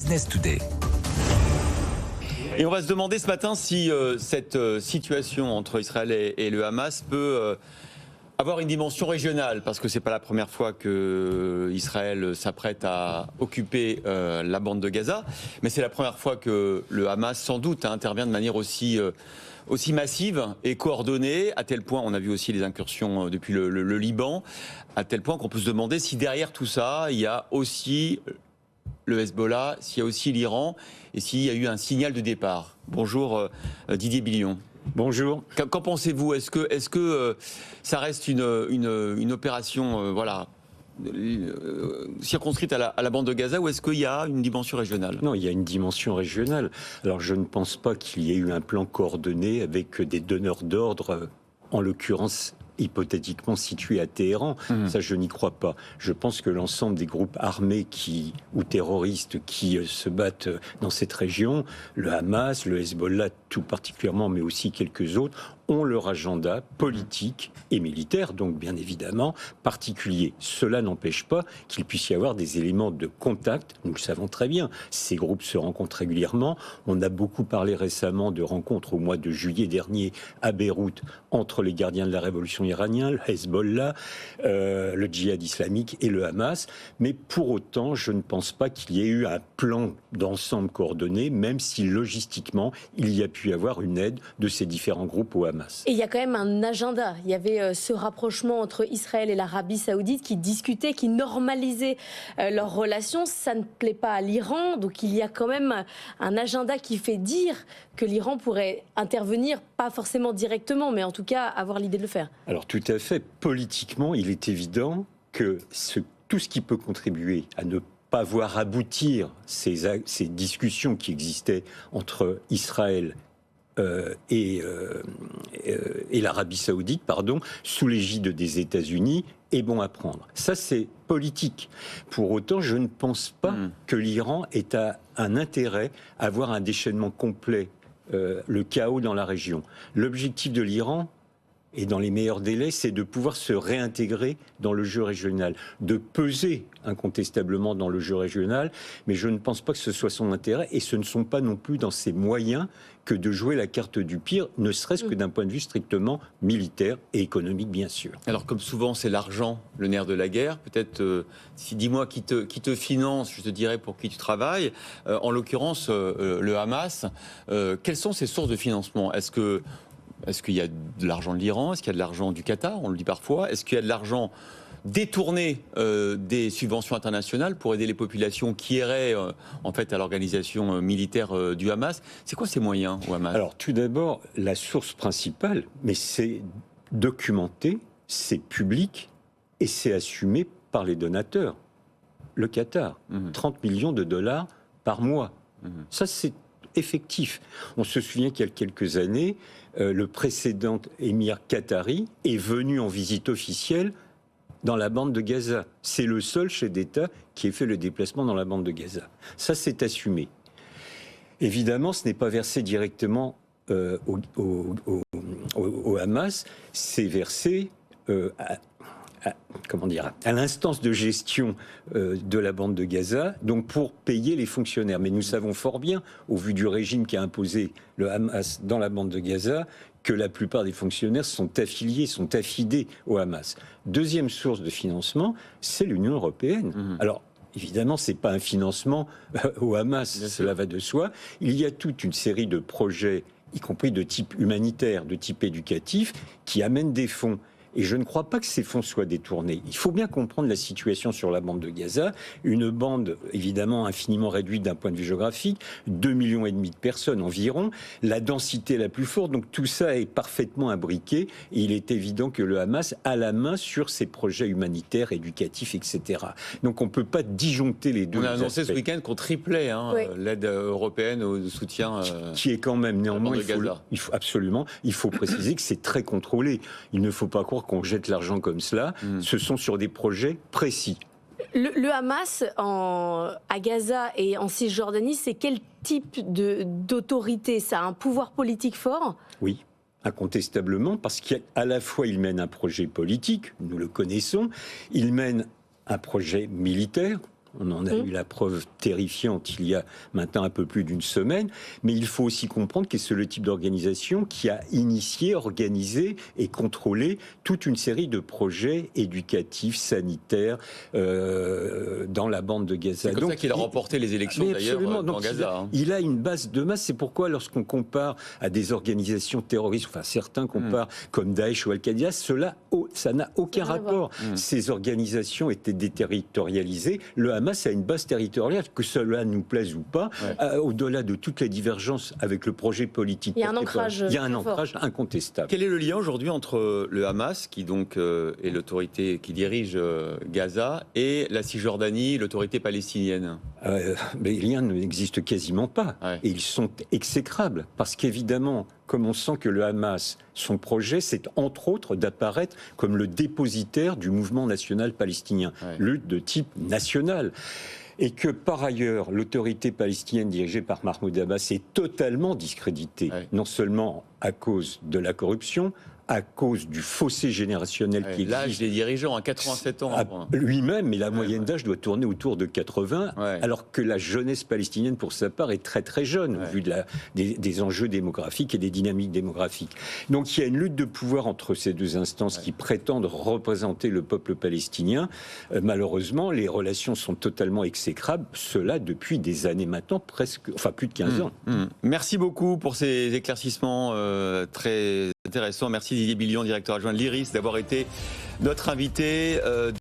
Business Today. Et on va se demander ce matin si cette situation entre Israël et le Hamas peut avoir une dimension régionale, parce que c'est pas la première fois que Israël s'apprête à occuper la bande de Gaza, mais c'est la première fois que le Hamas, sans doute, intervient de manière aussi massive et coordonnée, à tel point, on a vu aussi les incursions depuis le Liban, à tel point qu'on peut se demander si derrière tout ça, il y a aussi le Hezbollah, s'il y a aussi l'Iran, et s'il y a eu un signal de départ. Bonjour Didier Billon. Bonjour. Qu'en pensez-vous ? Est-ce que ça reste une opération circonscrite à la bande de Gaza, ou est-ce qu'il y a une dimension régionale ? Non, il y a une dimension régionale. Alors je ne pense pas qu'il y ait eu un plan coordonné avec des donneurs d'ordre, en l'occurrence hypothétiquement situés à Téhéran. Ça, je n'y crois pas. Je pense que l'ensemble des groupes armés ou terroristes qui se battent dans cette région, le Hamas, le Hezbollah tout particulièrement, mais aussi quelques autres, ont leur agenda politique et militaire, donc bien évidemment particulier. Cela n'empêche pas qu'il puisse y avoir des éléments de contact, nous le savons très bien. Ces groupes se rencontrent régulièrement. On a beaucoup parlé récemment de rencontres au mois de juillet dernier à Beyrouth entre les gardiens de la révolution iranienne, le Hezbollah, le djihad islamique et le Hamas. Mais pour autant, je ne pense pas qu'il y ait eu un plan d'ensemble coordonné, même si logistiquement, il y a pu y avoir une aide de ces différents groupes au Hamas. Et il y a quand même un agenda. Il y avait ce rapprochement entre Israël et l'Arabie Saoudite qui discutaient, qui normalisaient leurs relations. Ça ne plaît pas à l'Iran. Donc il y a quand même un agenda qui fait dire que l'Iran pourrait intervenir, pas forcément directement, mais en tout cas avoir l'idée de le faire. Alors tout à fait. Politiquement, il est évident que tout ce qui peut contribuer à ne pas voir aboutir ces discussions qui existaient entre Israël et l'Arabie Saoudite, sous l'égide des États-Unis, est bon à prendre. Ça, c'est politique. Pour autant, je ne pense pas que l'Iran ait un intérêt à avoir un déchaînement complet, le chaos dans la région. L'objectif de l'Iran, et dans les meilleurs délais, c'est de pouvoir se réintégrer dans le jeu régional, de peser incontestablement dans le jeu régional, mais je ne pense pas que ce soit son intérêt, et ce ne sont pas non plus dans ses moyens que de jouer la carte du pire, ne serait-ce que d'un point de vue strictement militaire et économique, bien sûr. Alors, comme souvent, c'est l'argent, le nerf de la guerre. Peut-être, dis-moi qui te finance, je te dirai pour qui tu travailles. En l'occurrence, le Hamas, quelles sont ses sources de financement ? Est-ce qu'il y a de l'argent de l'Iran ? Est-ce qu'il y a de l'argent du Qatar ? On le dit parfois. Est-ce qu'il y a de l'argent détourné des subventions internationales pour aider les populations qui erraient en fait à l'organisation militaire du Hamas ? C'est quoi ces moyens au Hamas ? Alors tout d'abord, la source principale, mais c'est documenté, c'est public et c'est assumé par les donateurs. Le Qatar, 30 millions de dollars par mois. Ça, c'est effectif. On se souvient qu'il y a quelques années, le précédent émir qatari est venu en visite officielle dans la bande de Gaza. C'est le seul chef d'État qui ait fait le déplacement dans la bande de Gaza. Ça, c'est assumé. Évidemment, ce n'est pas versé directement au Hamas, c'est versé à l'instance de gestion de la bande de Gaza, donc pour payer les fonctionnaires. Mais nous savons fort bien, au vu du régime qui a imposé le Hamas dans la bande de Gaza, que la plupart des fonctionnaires sont affiliés, sont affidés au Hamas. Deuxième source de financement, c'est l'Union européenne. Alors, évidemment, ce n'est pas un financement au Hamas, cela va de soi. Il y a toute une série de projets, y compris de type humanitaire, de type éducatif, qui amènent des fonds. Et je ne crois pas que ces fonds soient détournés. Il faut bien comprendre la situation sur la bande de Gaza. Une bande, évidemment, infiniment réduite d'un point de vue géographique, 2,5 millions de personnes environ, la densité la plus forte. Donc tout ça est parfaitement imbriqué. Et il est évident que le Hamas a la main sur ces projets humanitaires, éducatifs, etc. Donc on ne peut pas disjoncter les deux. On a annoncé ce week-end qu'on triplait l'aide européenne au soutien. Qui est quand même néanmoins, il faut préciser que c'est très contrôlé. Il ne faut pas croire qu'on jette l'argent comme cela. Ce sont sur des projets précis. Le Hamas à Gaza et en Cisjordanie, c'est quel type d'autorité ? Ça a un pouvoir politique fort ? Oui, incontestablement, parce qu'à la fois il mène un projet politique, nous le connaissons, il mène un projet militaire, On en a eu la preuve terrifiante il y a maintenant un peu plus d'une semaine. Mais il faut aussi comprendre que c'est le type d'organisation qui a initié, organisé et contrôlé toute une série de projets éducatifs, sanitaires dans la bande de Gaza. C'est comme ça qu'il a remporté les élections d'ailleurs dans Gaza. Il a une base de masse. C'est pourquoi lorsqu'on compare à des organisations terroristes, enfin certains comparent comme Daesh ou Al-Qaïda, ça n'a aucun rapport. Ces organisations étaient déterritorialisées. Le Hamas a une base territoriale, que cela nous plaise ou pas, au-delà de toutes les divergences avec le projet politique. Il y a un ancrage. Il y a un ancrage incontestable. Quel est le lien aujourd'hui entre le Hamas, qui donc est l'autorité qui dirige Gaza, et la Cisjordanie, l'autorité palestinienne? Mais les liens n'existent quasiment pas. Ouais. Et ils sont exécrables. Parce qu'évidemment, comme on sent que le Hamas, son projet, c'est entre autres d'apparaître comme le dépositaire du mouvement national palestinien. Ouais. Lutte de type national. Et que par ailleurs, l'autorité palestinienne dirigée par Mahmoud Abbas est totalement discréditée, non seulement à cause de la corruption, à cause du fossé générationnel qui existe. L'âge des dirigeants, à 87 ans. Lui-même, mais la moyenne d'âge doit tourner autour de 80, alors que la jeunesse palestinienne, pour sa part, est très très jeune, au vu de des enjeux démographiques et des dynamiques démographiques. Donc il y a une lutte de pouvoir entre ces deux instances qui prétendent représenter le peuple palestinien. Malheureusement, les relations sont totalement exécrables, cela depuis des années maintenant, plus de 15 ans. Merci beaucoup pour ces éclaircissements très intéressants. Merci Didier Billion, directeur adjoint de l'IRIS, d'avoir été notre invité.